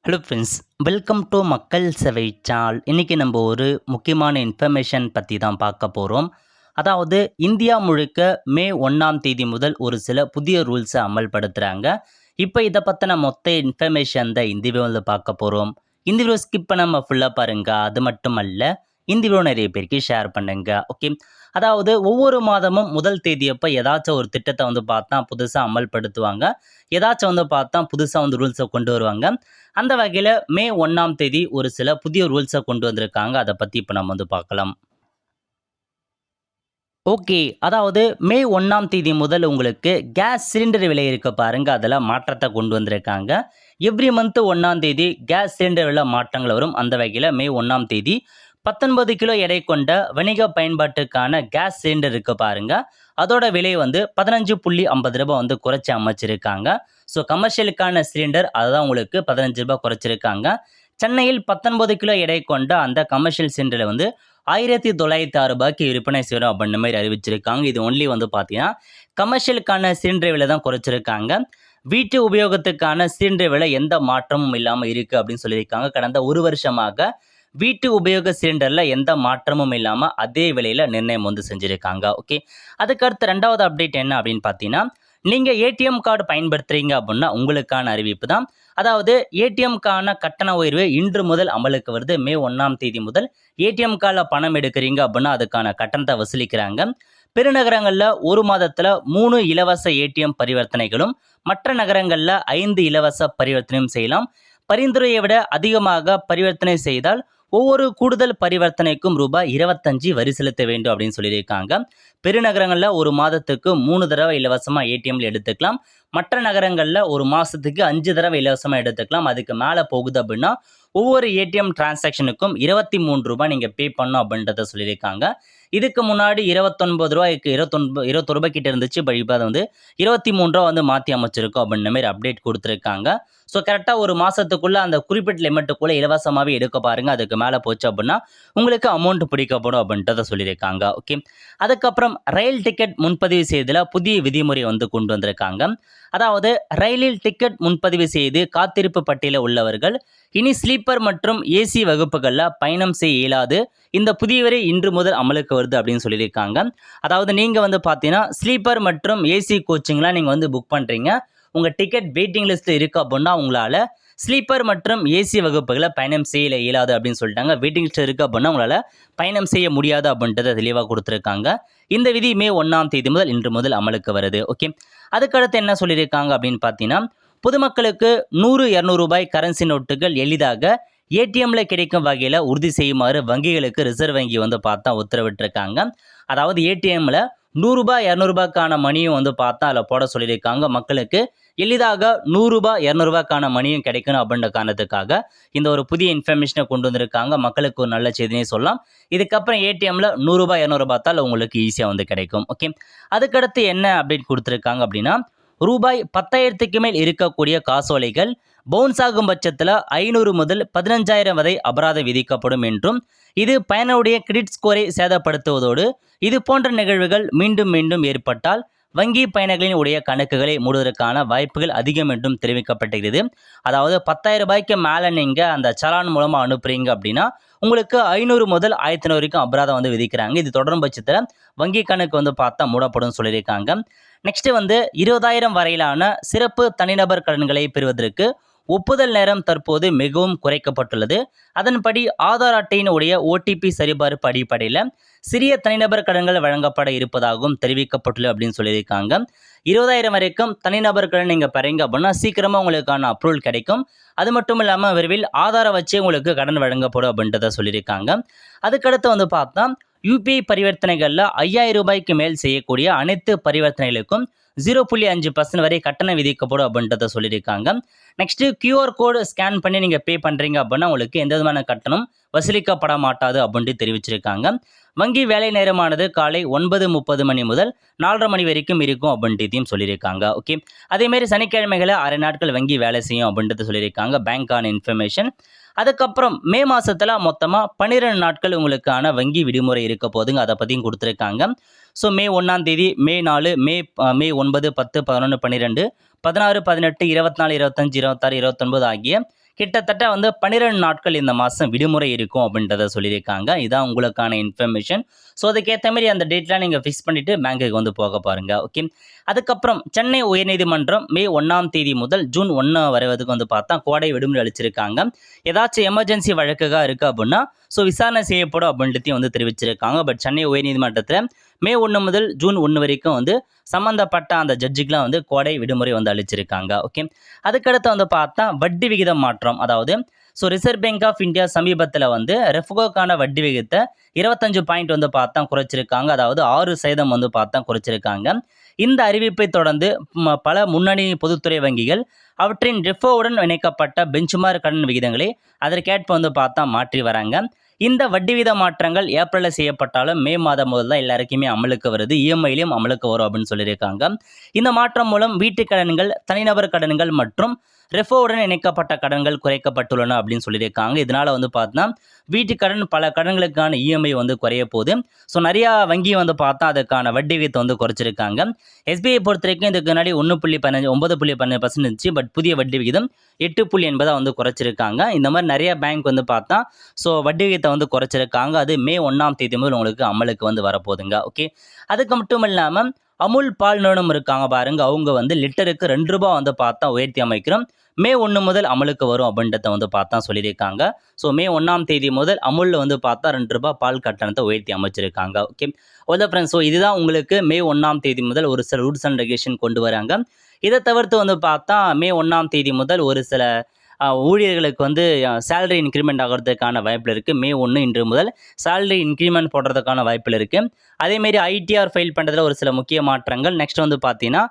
Hello friends, welcome to மக்கள் சேவை channel. இன்றைக்கி நம்ம ஒரு முக்கியமான இன்ஃபர்மேஷன் பற்றி தான் பார்க்க போகிறோம். அதாவது இந்தியா முழுக்க மே 1ஆம் தேதி முதல் ஒரு சில புதிய ரூல்ஸை அமல்படுத்துகிறாங்க. இப்போ இதை பற்றின மொத்த இன்ஃபர்மேஷன் தான் இந்த வீடியோவில் பார்க்க போகிறோம். இந்த வீடியோ ஸ்கிப் பண்ணாமல் ஃபுல்லாக பாருங்கள். அது மட்டும் அல்ல, இந்த வீடியோ நிறைய பேருக்கு ஷேர் பண்ணுங்க. ஓகே, அதாவது ஒவ்வொரு மாதமும் முதல் தேதியப்போ ஏதாச்சும் ஒரு திட்டத்தை பார்த்தா புதுசாக அமல்படுத்துவாங்க. ஏதாச்சும் பார்த்தா புதுசாக ரூல்ஸை கொண்டு வருவாங்க. அந்த வகையில் மே 1ஆம் தேதி ஒரு சில புதிய ரூல்ஸை கொண்டு வந்திருக்காங்க. அதை பற்றி இப்போ நம்ம பார்க்கலாம். ஓகே, அதாவது மே 1ஆம் தேதி முதல் உங்களுக்கு கேஸ் சிலிண்டர் விலை இருக்க பாருங்க, அதில் மாற்றத்தை கொண்டு வந்திருக்காங்க. எவ்ரி மந்த் 1ஆம் தேதி கேஸ் சிலிண்டர் விலை மாற்றங்கள் வரும். அந்த வகையில் மே 1ஆம் தேதி 19 கிலோ எடை கொண்ட வணிக பயன்பாட்டுக்கான கேஸ் சிலிண்டர் இருக்கு பாருங்க, அதோட விலை 15.50 ரூபாய் குறைச்சி அமைச்சிருக்காங்க. ஸோ கமர்ஷியலுக்கான சிலிண்டர் அதுதான் உங்களுக்கு 15 ரூபாய் குறைச்சிருக்காங்க. சென்னையில் 19 கிலோ எடை கொண்ட அந்த கமர்ஷியல் சிலிண்டரை 1906 ரூபாய்க்கு விற்பனை செய்யணும் அப்படின்ற மாதிரி அறிவிச்சிருக்காங்க. இது ஒன்லி பார்த்தீங்கன்னா கமர்ஷியலுக்கான சிலிண்டர் விலை தான் குறைச்சிருக்காங்க. வீட்டு உபயோகத்துக்கான சிலிண்டர் விலை எந்த மாற்றமும் இல்லாமல் இருக்குது அப்படின்னு சொல்லியிருக்காங்க. கடந்த ஒரு வருஷமாக வீட்டு உபயோக சிலிண்டரில் எந்த மாற்றமும் இல்லாமல் அதே விலையில் நிர்ணயம் செஞ்சுருக்காங்க. ஓகே, அதுக்கடுத்து ரெண்டாவது அப்டேட் என்ன அப்படின்னு பார்த்தீங்கன்னா, நீங்கள் ஏடிஎம் கார்டு பயன்படுத்துகிறீங்க அப்படின்னா உங்களுக்கான அறிவிப்பு தான். அதாவது ஏடிஎம்கான கட்டண உயர்வு இன்று முதல் அமலுக்கு வருது. மே 1ஆம் தேதி முதல் ஏடிஎம் கார்டில் பணம் எடுக்கிறீங்க அப்படின்னா அதுக்கான கட்டணத்தை வசூலிக்கிறாங்க. பெருநகரங்களில் ஒரு மாதத்தில் 3 இலவச ஏடிஎம் பரிவர்த்தனைகளும், மற்ற நகரங்களில் 5 இலவச பரிவர்த்தனையும் செய்யலாம். பரிந்துரையை விட அதிகமாக பரிவர்த்தனை செய்தால் ஒவ்வொரு கூடுதல் பரிவர்த்தனைக்கும் ரூபாய் 25 வரி செலுத்த வேண்டும் அப்படின்னு சொல்லியிருக்காங்க. பெருநகரங்களில் ஒரு மாதத்துக்கு 3 தடவை இலவசமாக ஏடிஎம்ல எடுத்துக்கலாம். மற்ற நகரங்களில் ஒரு மாதத்துக்கு 5 தடவை இலவசமாக எடுத்துக்கலாம். அதுக்கு மேலே போகுது அப்படின்னா ஒவ்வொரு ஏடிஎம் டிரான்சாக்ஷனுக்கும் 23 ரூபாய் நீங்கள் பே பண்ணணும் அப்படின்றத சொல்லியிருக்காங்க. இதுக்கு முன்னாடி 29 ரூபாய்க்கு 21 ரூபாய் கிட்ட இருந்துச்சு. இப்போ அதை 23 ரூபா மாற்றி அமைச்சிருக்கோம் அப்படின்ற மாதிரி அப்டேட் கொடுத்துருக்காங்க. ஸோ கரெக்டாக ஒரு மாதத்துக்குள்ளே அந்த குறிப்பிட்ட லிமிட்டுக்குள்ளே இலவசமாகவே எடுக்க பாருங்கள். அதுக்கு மேலே போச்சு அப்படின்னா உங்களுக்கு அமௌண்ட் பிடிக்கப்படும் அப்படின்றத சொல்லியிருக்காங்க. ஓகே, அதுக்கப்புறம் ரயில் டிக்கெட் முன்பதிவு செய்ததில் புதிய விதிமுறை கொண்டு வந்திருக்காங்க. அதாவது ரயிலில் டிக்கெட் முன்பதிவு செய்து காத்திருப்பு பட்டியலில் உள்ளவர்கள் இனி ஸ்லீப்பர் மற்றும் ஏசி வகுப்புகளில் பயணம் செய்ய இயலாது. இந்த புதிய வரி இன்று முதல் அமலுக்கு வருது அப்படின்னு சொல்லியிருக்காங்க. அதாவது நீங்கள் பார்த்தீங்கன்னா ஸ்லீப்பர் மற்றும் ஏசி கோச்சிங்லாம் நீங்கள் புக் பண்ணுறீங்க, உங்கள் டிக்கெட் வெயிட்டிங் லிஸ்ட்டில் இருக்குது அப்படின்னா உங்களால் ஸ்லீப்பர் மற்றும் ஏசி வகுப்புகளை பயணம் செய்ய இயலாது அப்படின்னு சொல்லிட்டாங்க. வெயிட்டிங் லிஸ்ட்டில் இருக்குது அப்படின்னா உங்களால் பயணம் செய்ய முடியாது அப்படின்றத தெளிவாக கொடுத்துருக்காங்க. இந்த விதி மே 1ஆம் தேதி முதல் இன்று முதல் அமலுக்கு வருது. ஓகே, அதுக்கடுத்து என்ன சொல்லியிருக்காங்க அப்படின்னு பார்த்தீங்கன்னா, பொதுமக்களுக்கு 100-200 ரூபாய் கரன்சி நோட்டுகள் எளிதாக ஏடிஎம்ல கிடைக்கும் வகையில் உறுதி செய்யுமாறு வங்கிகளுக்கு ரிசர்வ் வங்கி பார்த்தா உத்தரவிட்டிருக்காங்க. அதாவது ஏடிஎம்ல 100 ரூபாய் 200 ரூபாய்க்கான மணியும் பார்த்தா அதில் போட சொல்லியிருக்காங்க. மக்களுக்கு எளிதாக 100 ரூபாய் 200 ரூபாய்க்கான மணியும் கிடைக்கணும் அப்படின்ற காரணத்துக்காக இந்த ஒரு புதிய இன்ஃபர்மேஷனை கொண்டு வந்திருக்காங்க. மக்களுக்கு ஒரு நல்ல செய்தினே சொல்லலாம். இதுக்கப்புறம் ஏடிஎம்ல 100 ரூபாய் 200 ரூபாய் தான் உங்களுக்கு ஈஸியாக கிடைக்கும். ஓகே, அதுக்கடுத்து என்ன அப்டேட் கொடுத்துருக்காங்க அப்படின்னா, ரூபாய் 10,000க்கு மேல் இருக்கக்கூடிய காசோலைகள் பவுன்ஸ் ஆகும் பட்சத்தில் 500 முதல் 15,000 வரை அபராதம் விதிக்கப்படும் என்றும், இது பயனருடைய கிரெடிட் ஸ்கோரை சேதப்படுத்துவதோடு இது போன்ற நிகழ்வுகள் மீண்டும் மீண்டும் ஏற்பட்டால் வங்கி பயனர்களின் உடைய கணக்குகளை மூடுவதற்கான வாய்ப்புகள் அதிகம் என்றும் தெரிவிக்கப்பட்டிருக்கிறது. அதாவது 10,000 ரூபாய்க்கு மேலே நீங்கள் அந்த சலான் மூலமாக அனுப்புறீங்க அப்படின்னா உங்களுக்கு 500 முதல் 1,500 வரைக்கும் அபராதம் விதிக்கிறாங்க. இது தொடரும் பட்சத்தில் வங்கி கணக்கு பார்த்தா மூடப்படும் சொல்லியிருக்காங்க. நெக்ஸ்ட் 20,000 வரையிலான சிறப்பு தனிநபர் கடன்களை பெறுவதற்கு ஒப்புதல் நேரம் தற்போது மிகவும் குறைக்கப்பட்டுள்ளது. அதன்படி ஆதார் அட்டையின் உடைய ஓடிபி சரிபார்ப்பு அடிப்படையில் சிறிய தனிநபர் கடன்கள் வழங்கப்பட இருப்பதாகவும் தெரிவிக்கப்பட்டுள்ளது அப்படின்னு சொல்லியிருக்காங்க. 20,000 வரைக்கும் தனிநபர் கடன் நீங்கள் பெறீங்க அப்படின்னா சீக்கிரமாக உங்களுக்கான அப்ரூவல் கிடைக்கும். அது மட்டும் இல்லாமல் விரைவில் ஆதாரை வச்சே உங்களுக்கு கடன் வழங்கப்படும் அப்படின்றத சொல்லியிருக்காங்க. அதுக்கடுத்து பார்த்தா யூபிஐ பரிவர்த்தனைகளில் 5,000 ரூபாய்க்கு மேல் செய்யக்கூடிய அனைத்து பரிவர்த்தனைகளுக்கும் 0.5% வரை கட்டணம் விதிக்கப்படும் அப்படின்றத சொல்லியிருக்காங்க. நெக்ஸ்ட்டு QR கோடு ஸ்கேன் பண்ணி நீங்கள் பே பண்ணுறீங்க அப்படின்னா உங்களுக்கு எந்த விதமான கட்டணம் வசூலிக்கப்பட மாட்டாது அப்படின்ட்டு தெரிவிச்சிருக்காங்க. வங்கி வேலை நேரமானது காலை 9:30 மணி முதல் 4:30 மணி வரைக்கும் இருக்கும் அப்படின்றதையும் சொல்லியிருக்காங்க. ஓகே, அதேமாரி சனிக்கிழமைகளை 6 நாட்கள் வங்கி வேலை செய்யும் அப்படின்றத சொல்லியிருக்காங்க. பேங்க்கான இன்ஃபர்மேஷன். அதுக்கப்புறம் மே மாதத்தில் மொத்தமாக 12 நாட்கள் உங்களுக்கான வங்கி விடுமுறை இருக்க போதுங்க. அதை பற்றியும் கொடுத்துருக்காங்க. ஸோ மே 1ஆம் தேதி, மே 4, மே 9, 10, 11, 12, 16, 18, 24, 25, 26, 29 ஆகிய கிட்டத்தட்ட வந்து 12 நாட்கள் இந்த மாதம் விடுமுறை இருக்கும் அப்படின்றத சொல்லியிருக்காங்க. இதான் உங்களுக்கான இன்ஃபர்மேஷன். ஸோ அதுக்கேற்ற மாதிரி அந்த டேட்லாம் நீங்கள் ஃபிக்ஸ் பண்ணிவிட்டு பேங்க்குக்கு வந்து போக பாருங்கள். ஓகே. அதுக்கப்புறம் சென்னை உயர்நீதிமன்றம் மே 1ஆம் தேதி முதல் ஜூன் 1 வரைவதுக்கு வந்து பார்த்தா கோடை விடுமுறை அளிச்சிருக்காங்க. ஏதாச்சும் எமர்ஜென்சி வழக்குగా இருக்குது அப்படின்னா ஸோ விசாரணை செய்யப்படும் அப்படின்றதையும் வந்து தெரிவிச்சிருக்காங்க. பட் சென்னை உயர்நீதிமன்றத்தில் மே 1 முதல் ஜூன் 1 வரைக்கும் வந்து சம்மந்தப்பட்ட அந்த ஜட்ஜுக்கெலாம் வந்து கோடை விடுமுறை வந்து அளிச்சிருக்காங்க. ஓகே. அதுக்கடுத்து வந்து பார்த்தா வட்டி விகிதம் மாற்றம். அதாவது so reserve bank of India சமீபத்தில் வந்து ரெஃப்கோக்கான வட்டி விகிதத்தை 25 பாயிண்ட் வந்து பார்த்தா குறைச்சிருக்காங்க. அதாவது 6% வந்து பார்த்தா குறைச்சிருக்காங்க. இந்த அறிவிப்பை தொடர்ந்து பல முன்னணி பொதுத்துறை வங்கிகள் அவற்றின் ரெஃபோவுடன் இணைக்கப்பட்ட பெஞ்ச்மார்க் கடன் விகிதங்களை அதற்கேற்ப வந்து பார்த்தா மாற்றி வராங்க. இந்த வட்டி வீத மாற்றங்கள் ஏப்ரலில் செய்யப்பட்டாலும் மே மாதம் முதல் தான் எல்லாருக்குமே அமலுக்கு வருது. இஎம்ஐலையும் அமலுக்கு வரும் அப்படின்னு சொல்லியிருக்காங்க. இந்த மாற்றம் மூலம் வீட்டு கடன்கள், தனிநபர் கடன்கள் மற்றும் ரெஃபோவுடன் இணைக்கப்பட்ட கடன்கள் குறைக்கப்பட்டுள்ளன அப்படின்னு சொல்லியிருக்காங்க. இதனால் வந்து பார்த்தா வீட்டு கடன் பல கடன்களுக்கான இஎம்ஐ வந்து குறைய போகுது. ஸோ நிறையா வங்கி வந்து பார்த்தா அதுக்கான வட்டி விகிதத்தை வந்து குறைச்சிருக்காங்க. எஸ்பிஐ பொறுத்த வரைக்கும் இதுக்கு முன்னாடி 9.15% இருந்துச்சு. பட் புதிய வட்டி விகிதம் 8.80 வந்து குறைச்சிருக்காங்க. இந்த மாதிரி நிறைய பேங்க் வந்து பார்த்தா ஸோ வட்டி விகிதத்தை வந்து குறைச்சிருக்காங்க. அது மே 1ஆம் தேதி முதல் உங்களுக்கு அமலுக்கு வந்து வரப்போகுதுங்க. ஓகே. அதுக்கு மட்டும் இல்லாமல் அமுல் பால் நிறுவனம் இருக்காங்க பாருங்க, அவங்க வந்து லிட்டருக்கு 2 ரூபாய் வந்து பார்த்தா உயர்த்தி அமைக்கிறோம். மே 1 முதல் அமலுக்கு வரும் அப்படின்றத வந்து பார்த்தா சொல்லியிருக்காங்க. ஸோ மே 1ஆம் தேதி முதல் அமுலில் வந்து பார்த்தா 2 ரூபாய் பால் கட்டணத்தை உயர்த்தி அமைச்சிருக்காங்க. ஓகே. Okay friends. ஸோ இதுதான் உங்களுக்கு மே 1ஆம் தேதி முதல் ஒரு சில ரூல்ஸ் அண்ட் ரெகுலேஷன் கொண்டு வராங்க. இதை தவிர்த்து வந்து பார்த்தா மே 1ஆம் தேதி முதல் ஒரு சில ஊழியர்களுக்கு வந்து சேலரி இன்க்ரிமெண்ட் ஆகிறதுக்கான வாய்ப்பில் இருக்குது. மே 1 இன்று முதல் சேலரி இன்க்ரிமெண்ட் போடுறதுக்கான வாய்ப்பில் இருக்குது. அதேமாரி ஐடிஆர் ஃபைல் பண்ணுறதுல ஒரு சில முக்கிய மாற்றங்கள். நெக்ஸ்ட் வந்து பார்த்தீங்கன்னா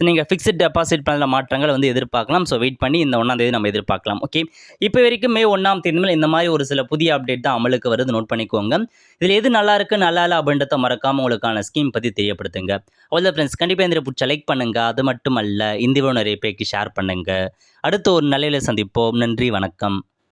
நீங்கள் ஃபிக்ஸ்ட் டெபாசிட் பண்ணுற மாற்றங்கள் வந்து எதிர்பார்க்கலாம். ஸோ வெயிட் பண்ணி இந்த 1ஆம் தேதி நம்ம எதிர்பார்க்கலாம். ஓகே. இப்போ வரைக்கும் மே 1ஆம் தேதி மேலே இந்த மாதிரி ஒரு சில புதிய அப்டேட் தான் அமலுக்கு வருது. நோட் பண்ணிக்கோங்க. இதில் எது நல்லா இருக்குது நல்லா இல்லை அப்படின்றத மறக்காமல் உங்களுக்கான ஸ்கீம் பற்றி தெரியப்படுத்துங்க. அவ்வளோ ஃப்ரெண்ட்ஸ். கண்டிப்பாக இந்த பிடிச்ச லைக் பண்ணுங்கள். அது மட்டும் அல்ல இந்த வீடியோ நிறைய பேருக்கு ஷேர் பண்ணுங்கள். அடுத்து ஒரு நிலையில் சந்திப்போம். நன்றி, வணக்கம்.